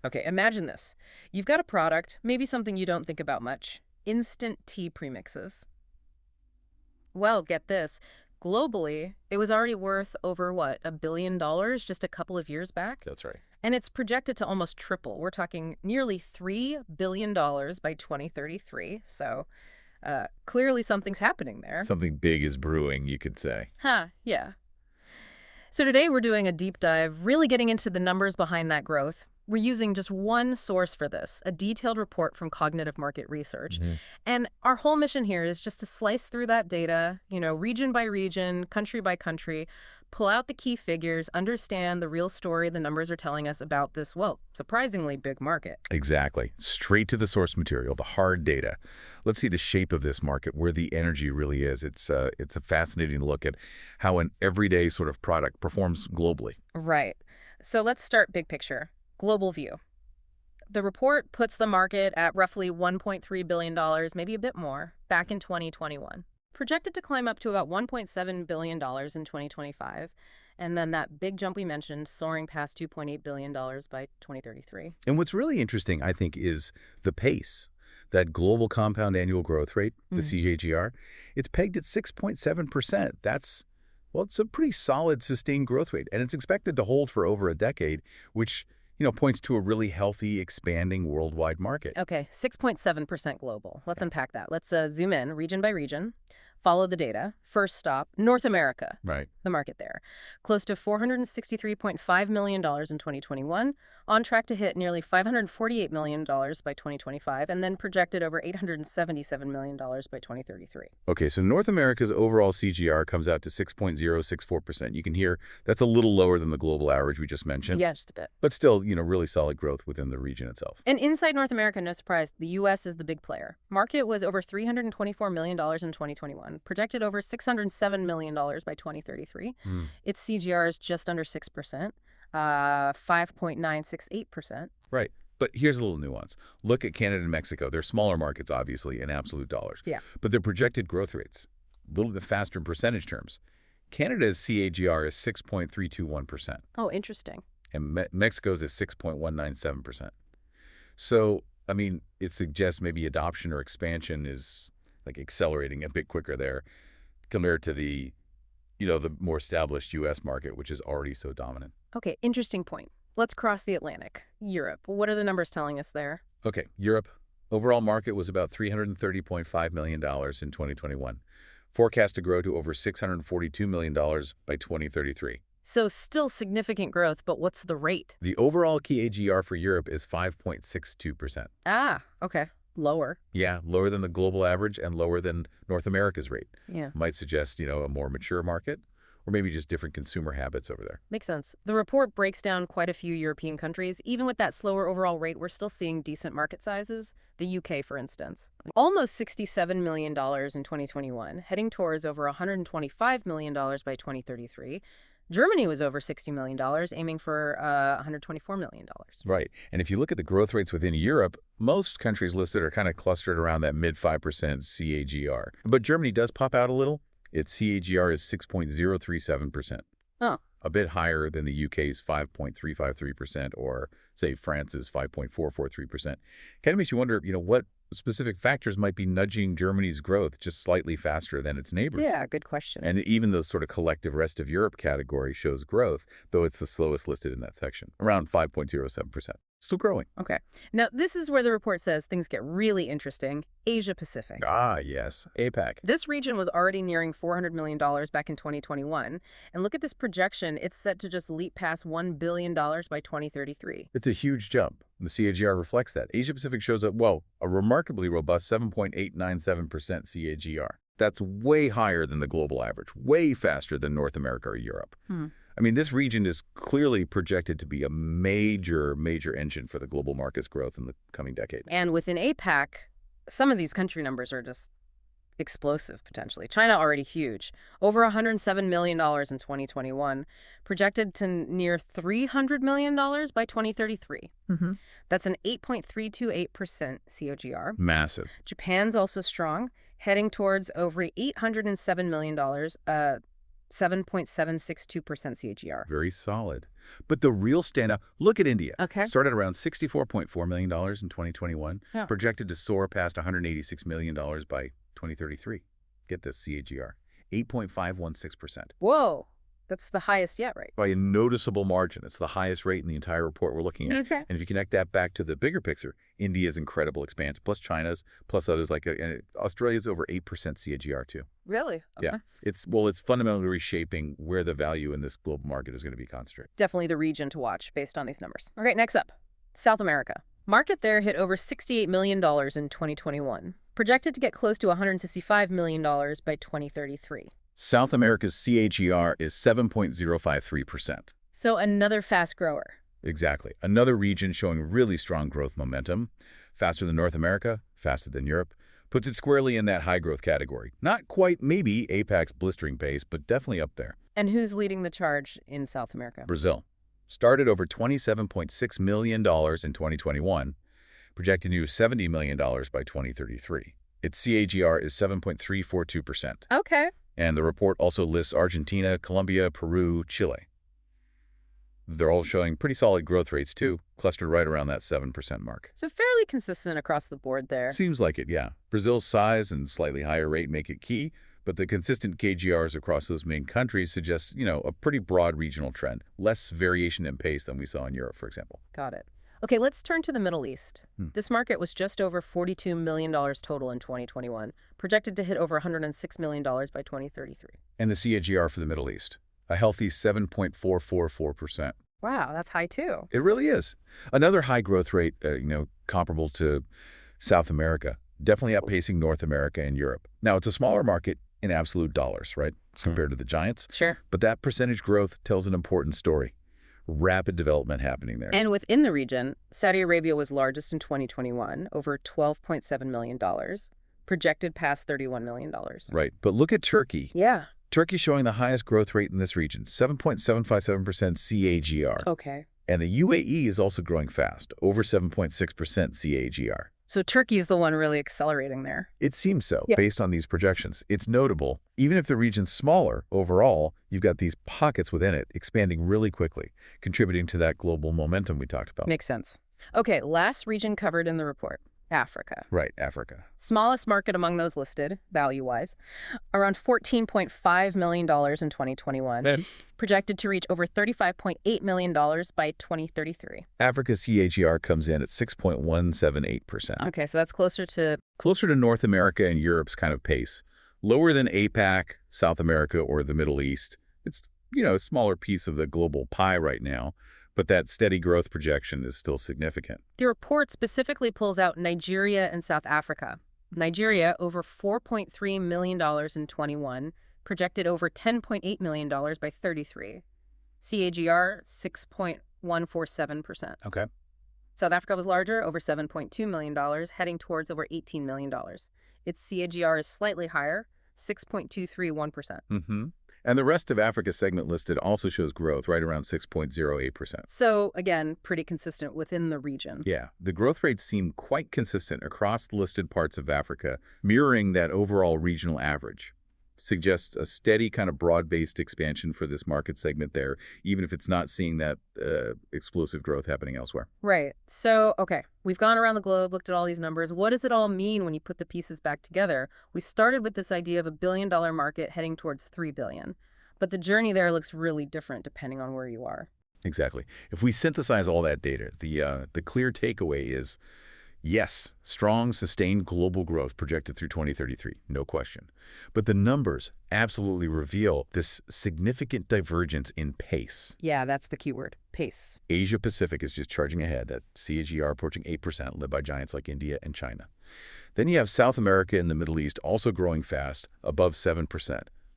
Okay, imagine this. You've got a product, maybe something you don't think about much. Instant tea premixes. Well, get this. Globally, it was already worth over, what, $1 billion just a couple of years back? That's right. And it's projected to almost triple. We're talking nearly $3 billion by 2033. So clearly something's happening there. Something big is brewing, you could say. Huh, yeah. So today we're doing a deep dive, really getting into the numbers behind that growth. We're using just one source for this, a detailed report from Cognitive Market Research. And our whole mission here is just to slice through that data, region by region, country by country, pull out the key figures, understand the real story the numbers are telling us about this, well, surprisingly big market. Exactly. Straight to the source material, the hard data. Let's see the shape of this market, where the energy really is. It's a fascinating look at how an everyday sort of product performs globally. Right. So let's start big picture. Global view. The report puts the market at roughly $1.3 billion, maybe a bit more, back in 2021. Projected to climb up to about $1.7 billion in 2025. And then that big jump we mentioned, soaring past $2.8 billion by 2033. And what's really interesting, I think, is the pace. That global compound annual growth rate, the CAGR, it's pegged at 6.7%. Well, it's a pretty solid, sustained growth rate. And it's expected to hold for over a decade, which points to a really healthy, expanding worldwide market. Okay, 6.7% global. Let's unpack that. Let's zoom in region by region, follow the data. First stop, North America. Right. The market there. Close to $463.5 million in 2021, on track to hit nearly $548 million by 2025, and then projected over $877 million by 2033. Okay, so North America's overall CGR comes out to 6.064%. You can hear that's a little lower than the global average we just mentioned. Yeah, just a bit. But still, really solid growth within the region itself. And inside North America, no surprise, the U.S. is the big player. Market was over $324 million in 2021, projected over $607 million by 2033. Its CGR is just under 6%, 5.968%. Right. But here's a little nuance. Look at Canada and Mexico. They're smaller markets, obviously, in absolute dollars. Yeah. But their projected growth rates, a little bit faster in percentage terms. Canada's CAGR is 6.321%. Oh, interesting. And Mexico's is 6.197%. So, it suggests maybe adoption or expansion is like accelerating a bit quicker there compared to the more established U.S. market, which is already so dominant. Okay, interesting point. Let's cross the Atlantic. Europe. What are the numbers telling us there? Okay, Europe. Overall market was about $330.5 million in 2021. Forecast to grow to over $642 million by 2033. So still significant growth, but what's the rate? The overall CAGR for Europe is 5.62%. Ah, okay. Lower. Yeah, lower than the global average and lower than North America's rate. Yeah. Might suggest, a more mature market or maybe just different consumer habits over there. Makes sense. The report breaks down quite a few European countries. Even with that slower overall rate, we're still seeing decent market sizes. The UK, for instance. Almost $67 million in 2021, heading towards over $125 million by 2033. Germany was over $60 million, aiming for $124 million. Right. And if you look at the growth rates within Europe, most countries listed are kind of clustered around that mid-5% CAGR. But Germany does pop out a little. Its CAGR is 6.037%. Oh. A bit higher than the UK's 5.353% or, say, France's 5.443%. Kind of makes you wonder, what specific factors might be nudging Germany's growth just slightly faster than its neighbors. Yeah, good question. And even the sort of collective rest of Europe category shows growth, though it's the slowest listed in that section, around 5.07%. Still growing. Okay. Now, this is where the report says things get really interesting. Asia Pacific. Ah, yes. APAC. This region was already nearing $400 million back in 2021. And look at this projection. It's set to just leap past $1 billion by 2033. It's a huge jump. The CAGR reflects that. Asia Pacific shows up, a remarkably robust 7.897% CAGR. That's way higher than the global average, way faster than North America or Europe. This region is clearly projected to be a major, major engine for the global market's growth in the coming decade. And within APAC, some of these country numbers are just explosive, potentially. China already huge. Over $107 million in 2021, projected to near $300 million by 2033. That's an 8.328% CAGR. 7.762% CAGR. Very solid. But the real standout, look at India. Okay. Started around $64.4 million in 2021, Yeah. projected to soar past $186 million by 2033. Get this, CAGR, 8.516%. Whoa, that's the highest yet, right? By a noticeable margin. It's the highest rate in the entire report we're looking at. Okay. And if you connect that back to the bigger picture, India's incredible expansion, plus China's, plus others like Australia's over 8% CAGR too. Really? Okay. Yeah. It's fundamentally reshaping where the value in this global market is going to be concentrated. Definitely the region to watch based on these numbers. Okay, next up, South America. Market there hit over $68 million in 2021, projected to get close to $165 million by 2033. South America's CAGR is 7.053%. So another fast grower. Exactly. Another region showing really strong growth momentum. Faster than North America, faster than Europe. Puts it squarely in that high growth category. Not quite maybe APAC's blistering pace, but definitely up there. And who's leading the charge in South America? Brazil. Started over $27.6 million in 2021, projected to do $70 million by 2033. Its CAGR is 7.342%. Okay. And the report also lists Argentina, Colombia, Peru, Chile. They're all showing pretty solid growth rates, too, clustered right around that 7% mark. So fairly consistent across the board there. Seems like it, yeah. Brazil's size and slightly higher rate make it key, but the consistent KGRs across those main countries suggest, a pretty broad regional trend. Less variation in pace than we saw in Europe, for example. Got it. Okay, let's turn to the Middle East. This market was just over $42 million total in 2021, projected to hit over $106 million by 2033. And the CAGR for the Middle East, a healthy 7.444%. Wow, that's high too. It really is. Another high growth rate, comparable to South America, definitely outpacing North America and Europe. Now, it's a smaller market in absolute dollars, right, compared to the giants. Sure. But that percentage growth tells an important story. Rapid development happening there. And within the region, Saudi Arabia was largest in 2021, over $12.7 million, projected past $31 million. Right. But look at Turkey. Yeah. Turkey showing the highest growth rate in this region, 7.757% CAGR. Okay. And the UAE is also growing fast, over 7.6% CAGR. So Turkey's the one really accelerating there. It seems so, Yeah. based on these projections. It's notable, even if the region's smaller overall, you've got these pockets within it expanding really quickly, contributing to that global momentum we talked about. Makes sense. Okay, last region covered in the report, Africa. Right, Africa. Smallest market among those listed, value-wise, around $14.5 million in 2021, projected to reach over $35.8 million by 2033. Africa's CAGR comes in at 6.178%. Okay, so that's closer to... Closer to North America and Europe's kind of pace. Lower than APAC, South America, or the Middle East. It's, a smaller piece of the global pie right now, but that steady growth projection is still significant. The report specifically pulls out Nigeria and South Africa. Nigeria, over $4.3 million in 21, projected over $10.8 million by 33. CAGR, 6.147%. Okay. South Africa was larger, over $7.2 million, heading towards over $18 million. Its CAGR is slightly higher, 6.231%. Mm-hmm. And the rest of Africa segment listed also shows growth, right around 6.08%. So, again, pretty consistent within the region. Yeah, the growth rates seem quite consistent across the listed parts of Africa, mirroring that overall regional average. Suggests a steady kind of broad-based expansion for this market segment there, even if it's not seeing that explosive growth happening elsewhere. Right. So, okay, we've gone around the globe, looked at all these numbers. What does it all mean when you put the pieces back together? We started with this idea of a billion-dollar market heading towards $3 billion. But the journey there looks really different depending on where you are. Exactly. If we synthesize all that data, the clear takeaway is, yes, strong, sustained global growth projected through 2033, no question. But the numbers absolutely reveal this significant divergence in pace. Yeah, that's the key word, pace. Asia-Pacific is just charging ahead, that CAGR approaching 8%, led by giants like India and China. Then you have South America and the Middle East also growing fast, above 7%,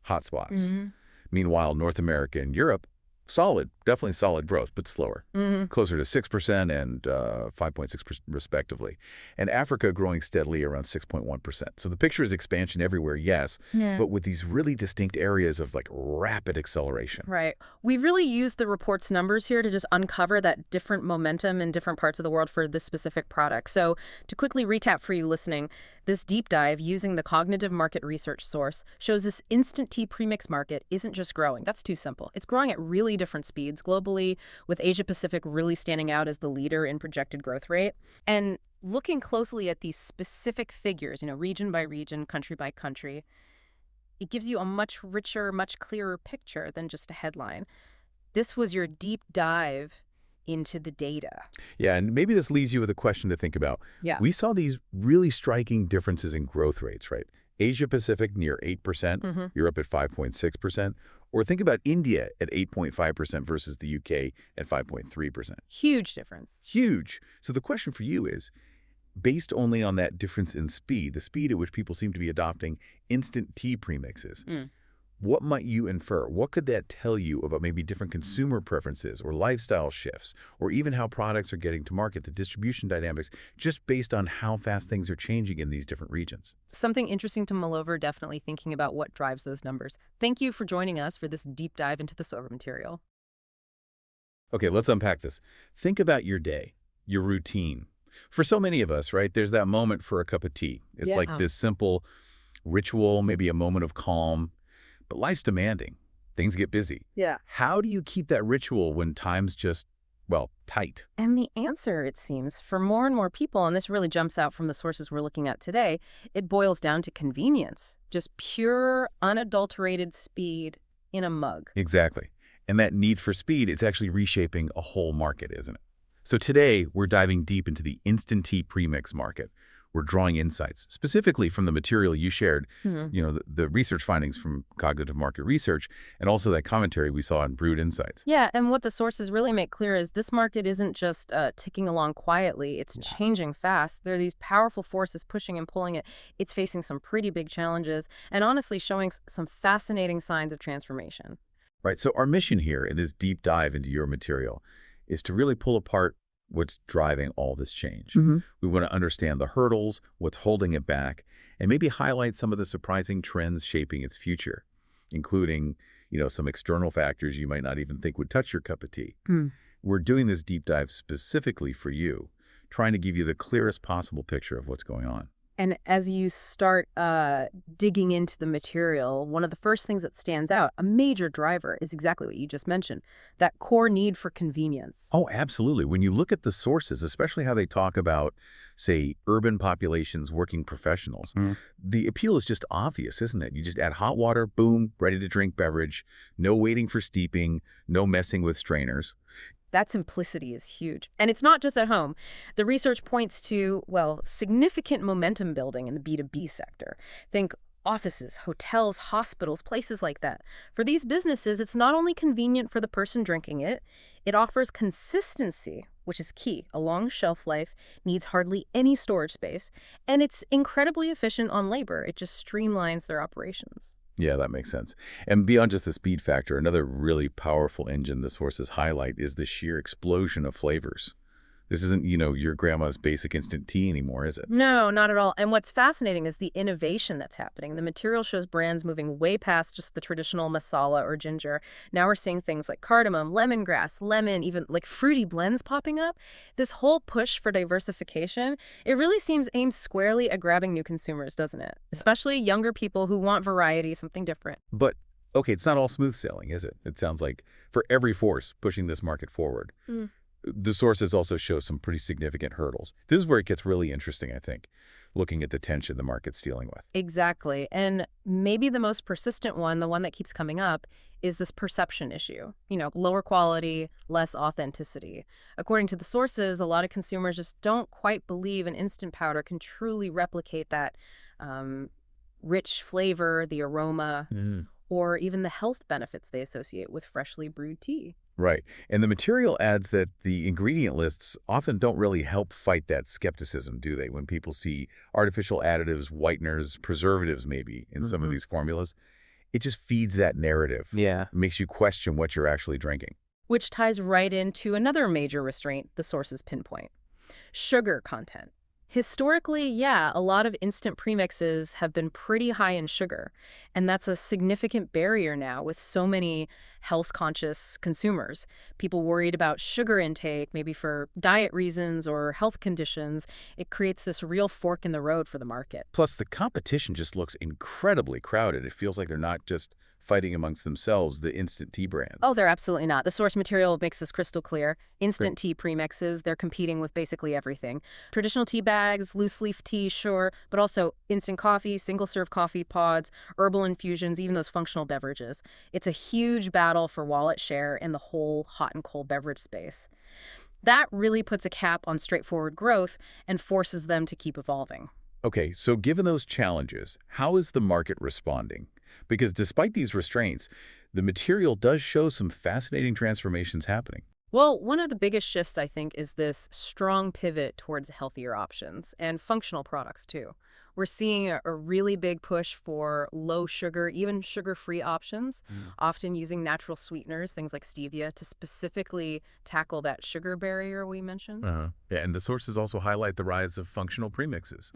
hotspots. Meanwhile, North America and Europe Solid, definitely solid growth, but slower. Hmm. Closer to 6% and 5.6% respectively. And Africa growing steadily around 6.1%. So the picture is expansion everywhere, yes, Yeah. but with these really distinct areas of like rapid acceleration. Right. We really used the report's numbers here to just uncover that different momentum in different parts of the world for this specific product. So to quickly recap for you listening, this deep dive using the cognitive market research source shows this instant tea premix market isn't just growing. That's too simple. It's growing at really different speeds globally, with Asia Pacific really standing out as the leader in projected growth rate. And looking closely at these specific figures, region by region, country by country, it gives you a much richer, much clearer picture than just a headline. This was your deep dive into the data. Yeah, and maybe this leaves you with a question to think about. Yeah. We saw these really striking differences in growth rates, right? Asia Pacific near 8%, Hmm. Europe at 5.6%, or think about India at 8.5% versus the UK at 5.3%. Huge difference. Huge. So the question for you is, based only on that difference in speed, the speed at which people seem to be adopting instant tea premixes, what might you infer? What could that tell you about maybe different consumer preferences or lifestyle shifts, or even how products are getting to market, the distribution dynamics, just based on how fast things are changing in these different regions? Something interesting to mull over, definitely thinking about what drives those numbers. Thank you for joining us for this deep dive into the soil material. Okay, let's unpack this. Think about your day, your routine. For so many of us, right, there's that moment for a cup of tea. It's like this simple ritual, maybe a moment of calm. But life's demanding. Things get busy. Yeah. How do you keep that ritual when time's just, well, tight? And the answer, it seems, for more and more people, and this really jumps out from the sources we're looking at today, it boils down to convenience. Just pure, unadulterated speed in a mug. Exactly. And that need for speed, it's actually reshaping a whole market, isn't it? So today, we're diving deep into the Instant Tea Premix Market. We're drawing insights, specifically from the material you shared, the research findings from cognitive market research, and also that commentary we saw in Brewed Insights. Yeah, and what the sources really make clear is this market isn't just ticking along quietly. It's changing fast. There are these powerful forces pushing and pulling it. It's facing some pretty big challenges and honestly showing some fascinating signs of transformation. Right, so our mission here in this deep dive into your material is to really pull apart what's driving all this change. We want to understand the hurdles, what's holding it back, and maybe highlight some of the surprising trends shaping its future, including, some external factors you might not even think would touch your cup of tea. We're doing this deep dive specifically for you, trying to give you the clearest possible picture of what's going on. And as you start digging into the material, one of the first things that stands out, a major driver, is exactly what you just mentioned, that core need for convenience. Oh, absolutely. When you look at the sources, especially how they talk about, say, urban populations, working professionals, the appeal is just obvious, isn't it? You just add hot water, boom, ready-to-drink beverage, no waiting for steeping, no messing with strainers. That simplicity is huge. And it's not just at home. The research points to, significant momentum building in the B2B sector. Think offices, hotels, hospitals, places like that. For these businesses, it's not only convenient for the person drinking it, it offers consistency, which is key. A long shelf life, needs hardly any storage space, and it's incredibly efficient on labor. It just streamlines their operations. Yeah, that makes sense. And beyond just the speed factor, another really powerful engine the sources highlight is the sheer explosion of flavors. This isn't, your grandma's basic instant tea anymore, is it? No, not at all. And what's fascinating is the innovation that's happening. The material shows brands moving way past just the traditional masala or ginger. Now we're seeing things like cardamom, lemongrass, lemon, even like fruity blends popping up. This whole push for diversification, it really seems aimed squarely at grabbing new consumers, doesn't it? Especially younger people who want variety, something different. But, okay, it's not all smooth sailing, is it? It sounds like for every force pushing this market forward. The sources also show some pretty significant hurdles. This is where it gets really interesting, I think, looking at the tension the market's dealing with. Exactly. And maybe the most persistent one, the one that keeps coming up, is this perception issue. Lower quality, less authenticity. According to the sources, a lot of consumers just don't quite believe an instant powder can truly replicate that rich flavor, the aroma, or even the health benefits they associate with freshly brewed tea. Right. And the material adds that the ingredient lists often don't really help fight that skepticism, do they? When people see artificial additives, whiteners, preservatives maybe in some of these formulas. It just feeds that narrative. Yeah. It makes you question what you're actually drinking. Which ties right into another major restraint the sources pinpoint: sugar content. Historically, yeah, a lot of instant premixes have been pretty high in sugar, and that's a significant barrier now with so many health-conscious consumers. People worried about sugar intake, maybe for diet reasons or health conditions. It creates this real fork in the road for the market. Plus, the competition just looks incredibly crowded. It feels like they're not just fighting amongst themselves, the instant tea brand. Oh, they're absolutely not. The source material makes this crystal clear. Great. Instant tea premixes, they're competing with basically everything. Traditional tea bags, loose leaf tea, sure, but also instant coffee, single-serve coffee pods, herbal infusions, even those functional beverages. It's a huge battle for wallet share in the whole hot and cold beverage space. That really puts a cap on straightforward growth and forces them to keep evolving. Okay, so given those challenges, how is the market responding? Because despite these restraints, the material does show some fascinating transformations happening. Well, one of the biggest shifts, I think, is this strong pivot towards healthier options and functional products, too. We're seeing a really big push for low sugar, even sugar-free options, often using natural sweeteners, things like stevia, to specifically tackle that sugar barrier we mentioned. Yeah, and the sources also highlight the rise of functional premixes,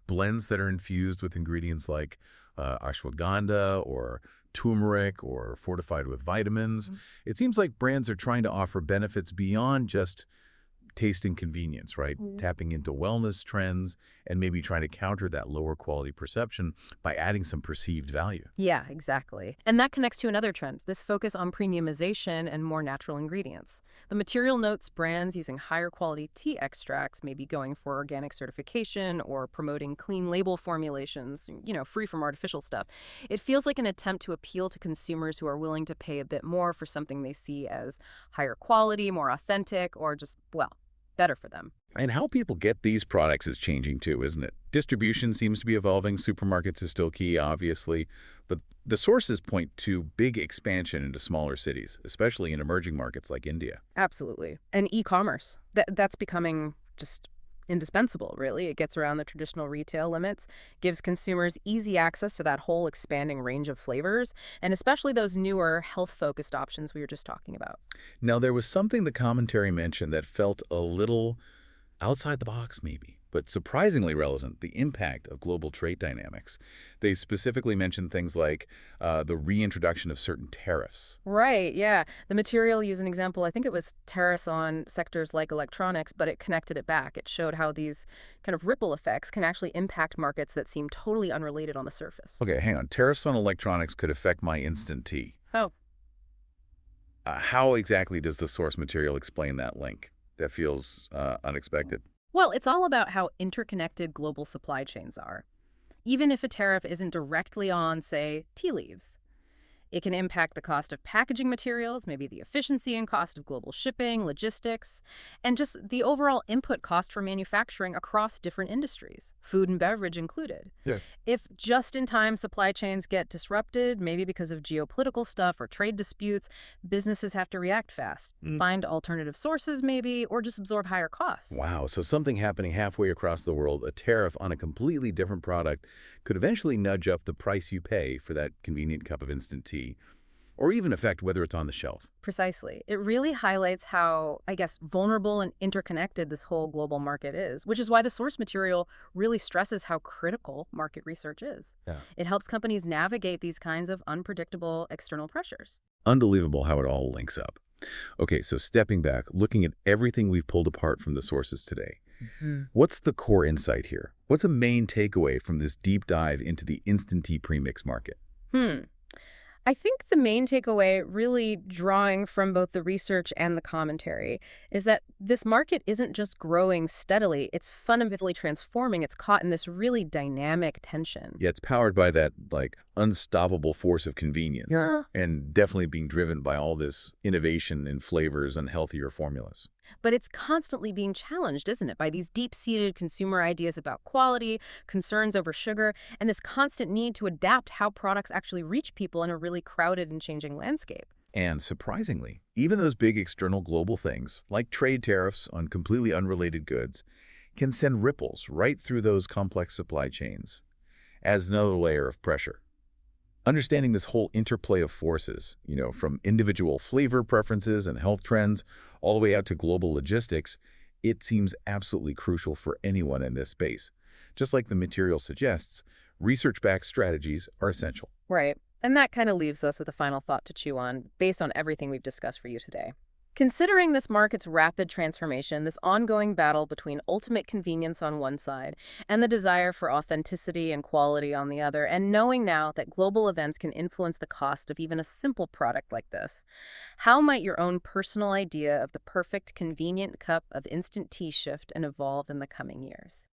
blends that are infused with ingredients like ashwagandha or turmeric or fortified with vitamins. It seems like brands are trying to offer benefits beyond just taste and convenience, right? Tapping into wellness trends and maybe trying to counter that lower quality perception by adding some perceived value. Yeah, exactly. And that connects to another trend, this focus on premiumization and more natural ingredients. The material notes brands using higher quality tea extracts, maybe going for organic certification or promoting clean label formulations, free from artificial stuff. It feels like an attempt to appeal to consumers who are willing to pay a bit more for something they see as higher quality, more authentic, or just, well, better for them. And how people get these products is changing too, isn't it? Distribution seems to be evolving. Supermarkets is still key, obviously. But the sources point to big expansion into smaller cities, especially in emerging markets like India. Absolutely. And e-commerce, that's becoming just indispensable, really. It gets around the traditional retail limits, gives consumers easy access to that whole expanding range of flavors, and especially those newer health-focused options we were just talking about. Now, there was something the commentary mentioned that felt a little outside the box, maybe, but surprisingly relevant: the impact of global trade dynamics. They specifically mentioned things like the reintroduction of certain tariffs. Right, yeah. The material used an example, I think it was tariffs on sectors like electronics, but it connected it back. It showed how these kind of ripple effects can actually impact markets that seem totally unrelated on the surface. Okay, hang on. Tariffs on electronics could affect my instant tea. Oh. How exactly does the source material explain that link? That feels unexpected. Well, it's all about how interconnected global supply chains are. Even if a tariff isn't directly on, say, tea leaves, it can impact the cost of packaging materials, maybe the efficiency and cost of global shipping, logistics, and just the overall input cost for manufacturing across different industries, food and beverage included. Yeah. If just-in-time supply chains get disrupted, maybe because of geopolitical stuff or trade disputes, businesses have to react fast, find alternative sources maybe, or just absorb higher costs. Wow, so something happening halfway across the world, a tariff on a completely different product, could eventually nudge up the price you pay for that convenient cup of instant tea, or even affect whether it's on the shelf. Precisely. It really highlights how, I guess, vulnerable and interconnected this whole global market is, which is why the source material really stresses how critical market research is. Yeah. It helps companies navigate these kinds of unpredictable external pressures. Unbelievable how it all links up. Okay, so stepping back, looking at everything we've pulled apart from the sources today, what's the core insight here? What's a main takeaway from this deep dive into the instant tea premix market? I think the main takeaway, really drawing from both the research and the commentary, is that this market isn't just growing steadily, it's fundamentally transforming. It's caught in this really dynamic tension. Yeah, it's powered by that, unstoppable force of convenience. Yeah. And definitely being driven by all this innovation in flavors and healthier formulas. But it's constantly being challenged, isn't it, by these deep-seated consumer ideas about quality, concerns over sugar, and this constant need to adapt how products actually reach people in a really crowded and changing landscape. And surprisingly, even those big external global things, like trade tariffs on completely unrelated goods, can send ripples right through those complex supply chains as another layer of pressure. Understanding this whole interplay of forces, from individual flavor preferences and health trends all the way out to global logistics, it seems absolutely crucial for anyone in this space. Just like the material suggests, research-backed strategies are essential. Right. And that kind of leaves us with a final thought to chew on, based on everything we've discussed for you today. Considering this market's rapid transformation, this ongoing battle between ultimate convenience on one side and the desire for authenticity and quality on the other, and knowing now that global events can influence the cost of even a simple product like this, how might your own personal idea of the perfect convenient cup of instant tea shift and evolve in the coming years?